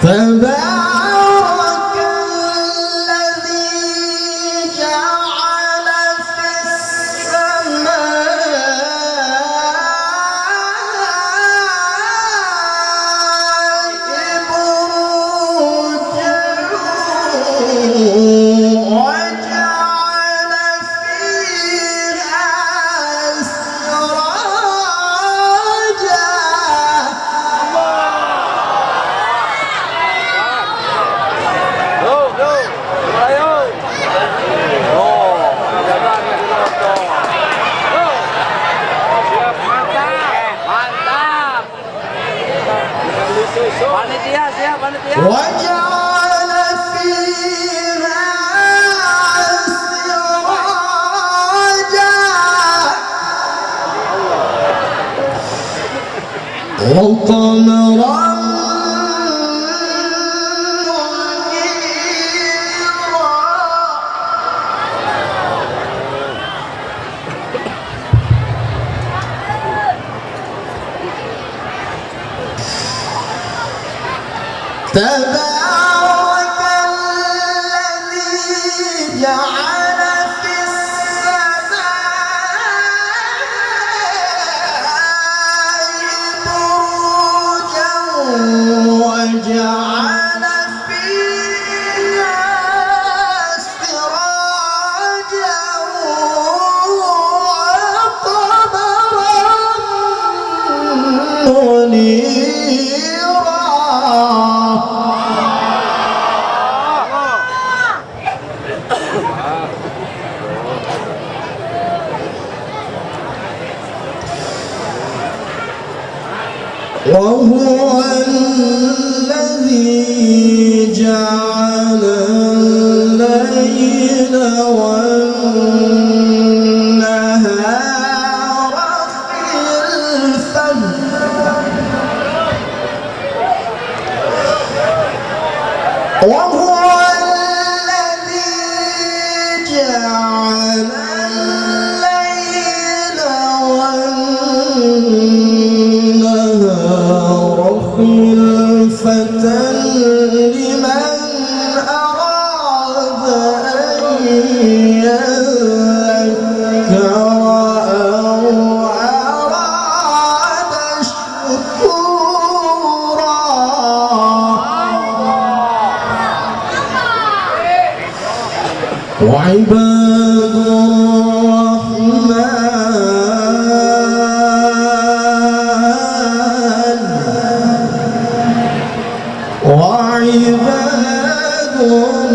تبارك الذي جعل في السماء بروجا وجعل فيها سراجا. Panitia siap, panitia. وجعل فيها سراجا وقمرا تبارك الذي جعل في السماء بروجا وجعل فيها سراجا وقمرا منيرا. وهو الذي جعل الليل والنهار خلفا وهو الذي جعل الليل والنهار خلفة لمن أراد أن يذكر أو أراد شكورا. وعباد الرحمن وعباد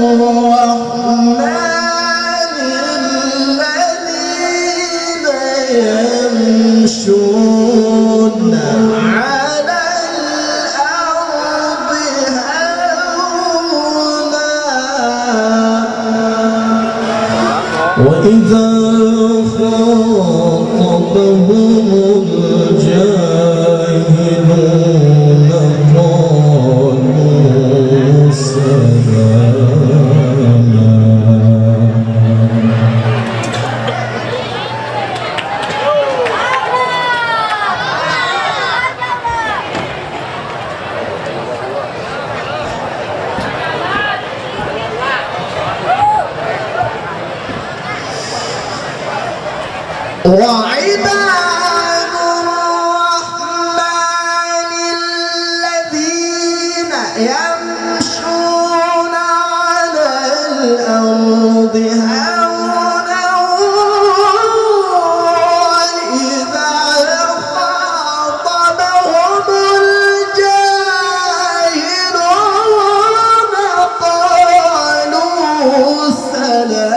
الرحمن الذين يمشون على الأرض هونا وإذا خاطبهم الجاهلون قالوا سلاما. وعباد الرحمن الذين يمشون على الأرض هونا وإذا خاطبهم الجاهلون قالوا سلاما.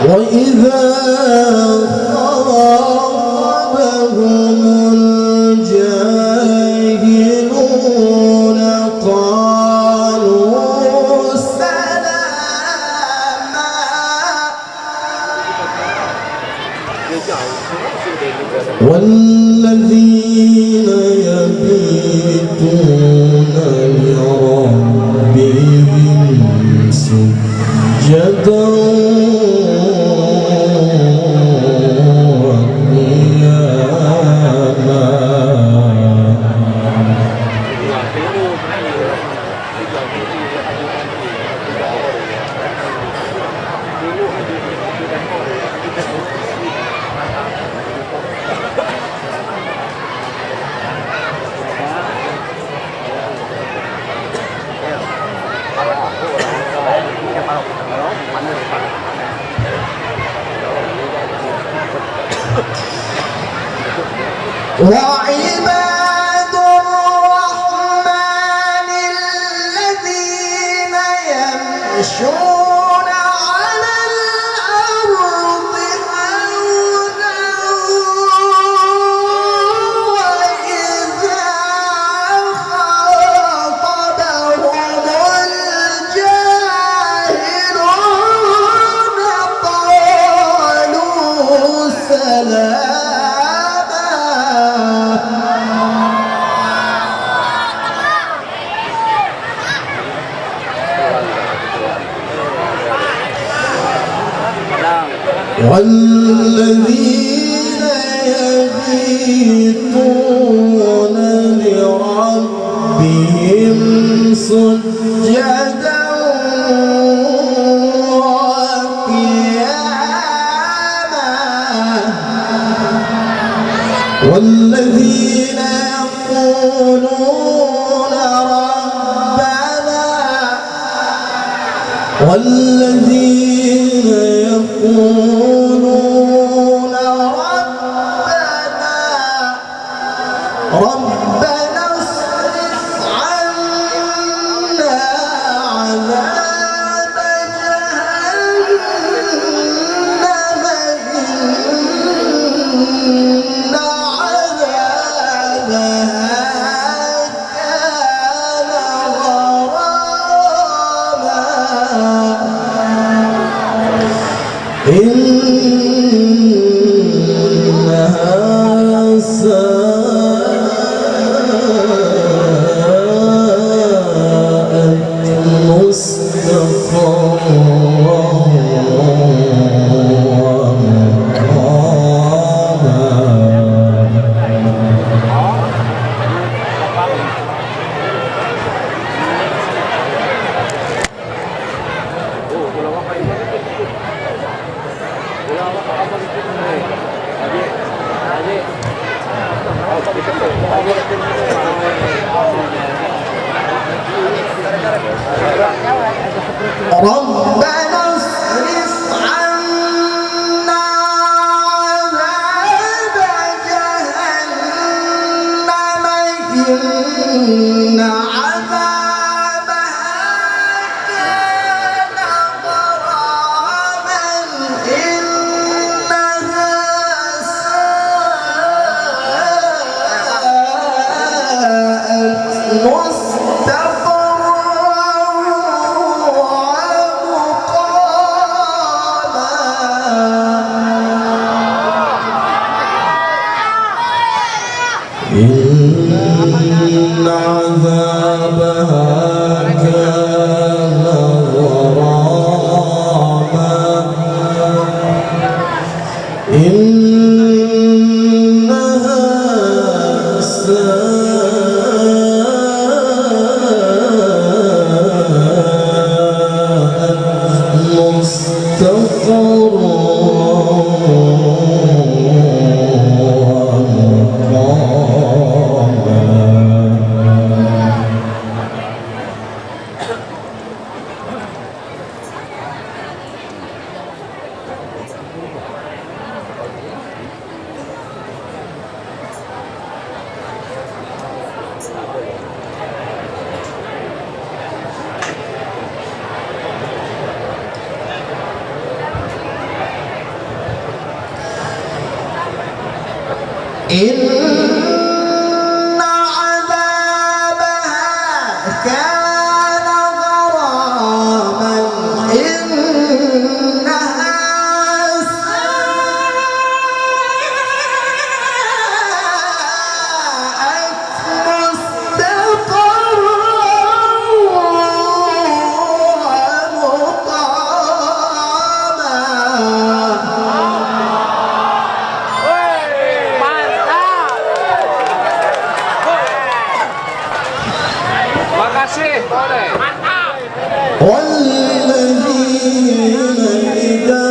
وإذا خاطبهم والذين يبيتون لربهم سجدا وعباد الرحمن الذين يمشون على الأرض هونا وإذا خاطبهم الجاهلون قالوا سلاما. والذين يبيتون لربهم سجدا وقياما والذين يقولون ربنا والذين يقولون ربنا اصرف عنا عذاب جهنم إن عذابها كان غراما إنها ساءت مستقرا ربنا اصرف عنا عذاب جهنم إن عذابها كان غراما إنها ساءت مستقرا إن عذابها كان غراما إنها ساءت مستقرا إن عذابها كان غراما إنها ساءت Sih, boleh. Mantap. والذين إذا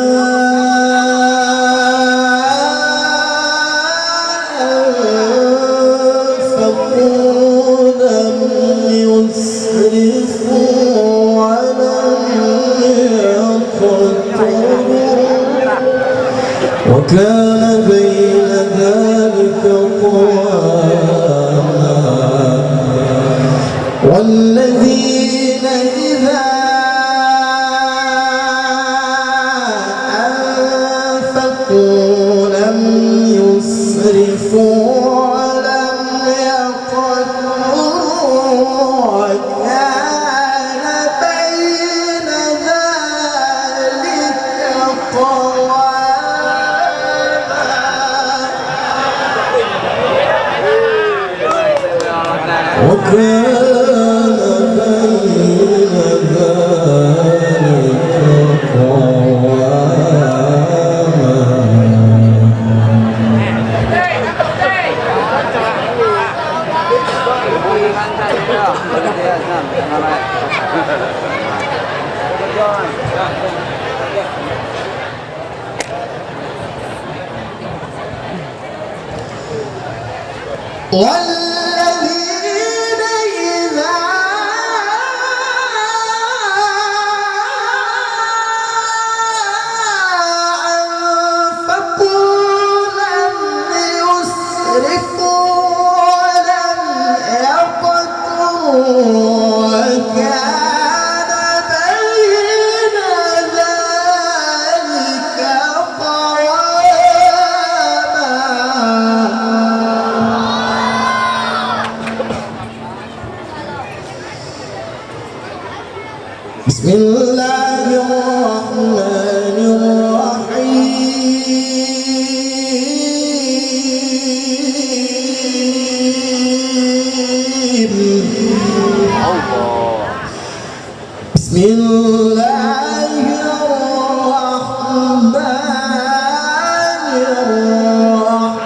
أنفقوا لم يسرفوا ولم يقتروا وكان بين ذلك قواما والذين إذا أنفقوا لم يسرفوا ولم يقتروا وكان بين ذلك قواما وكان بين ذلك والذين إذا أنفقوا لم يسرفوا ولم يقتروا وكان بين ذلك قواما بسم الله الرحمن الرحيم بسم الله الرحمن الرحيم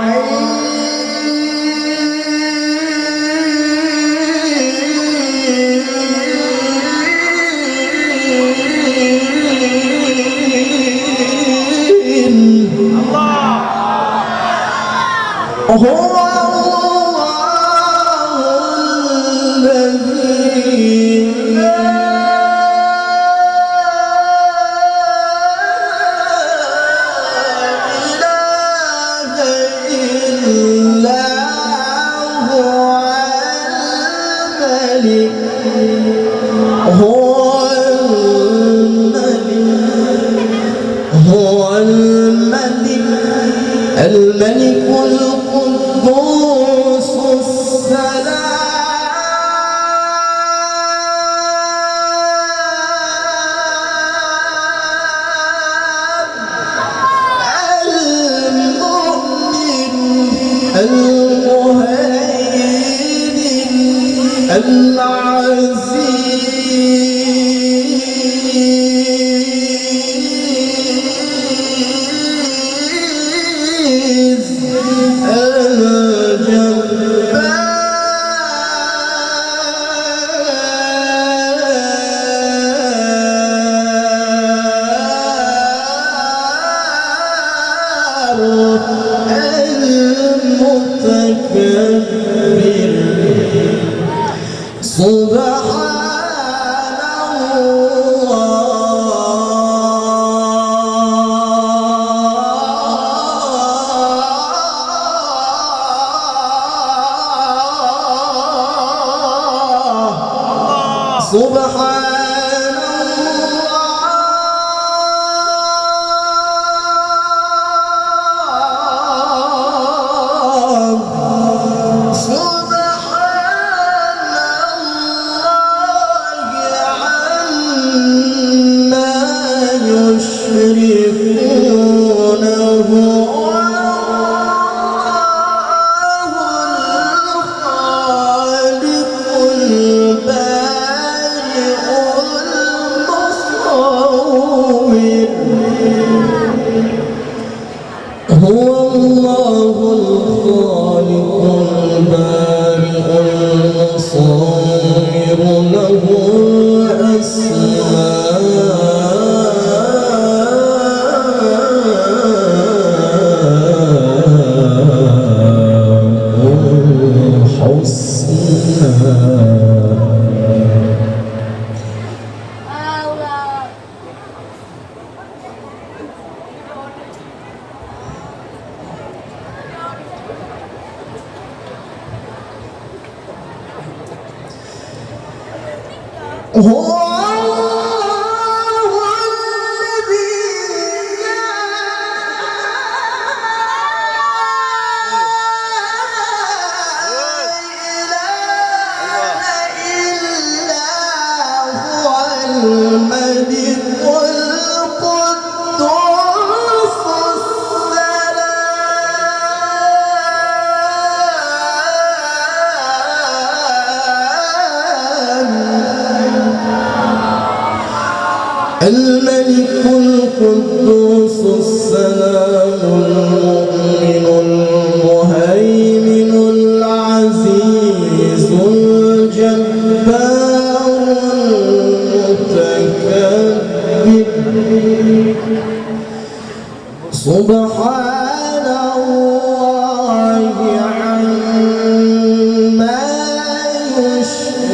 هو الله الذي هو الملك القدوس السلام المؤمن المهيمن العزيز المتكبر سبحان الله سبحان الله سبحان الله عما يشركون هو الله الخالق البارئ هو الملك القدوس السلام المؤمن المهيمن العزيز الجبار المتكبر سبحان الله عما يشركون.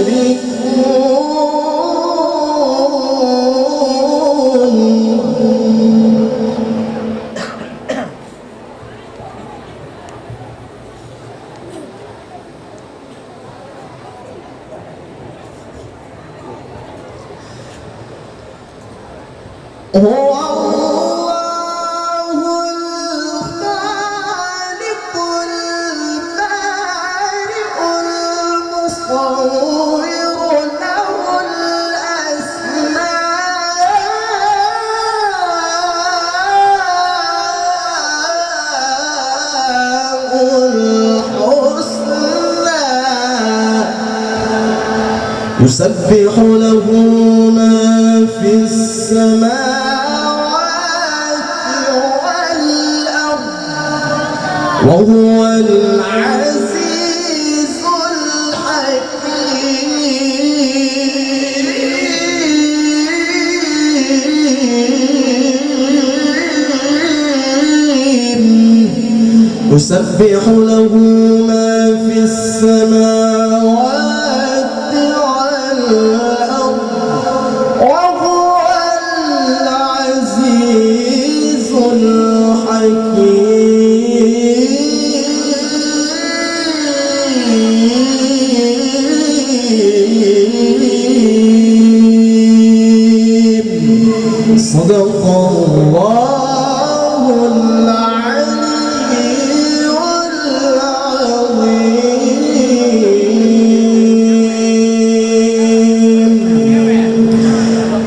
هو الله الخالق البارئ المصور له الأسماء الحسنى يسبح له ما في السماوات والأرض وهو العزيز الحكيم يسبح له ما في السماوات والأرض وهو العزيز الحكيم. صدق الله العلي العظيم.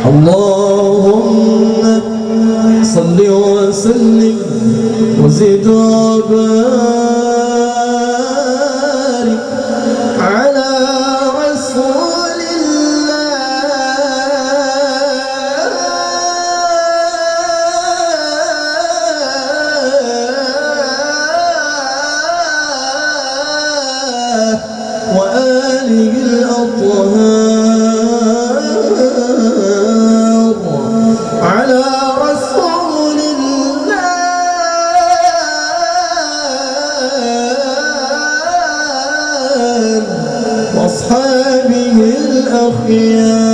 اللهم صل وسلم وزد وبارك على رسول الله وآله الأطهار على رسول الله وأصحابه الأخيار.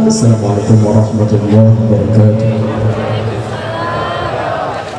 السلام عليكم ورحمة الله وبركاته.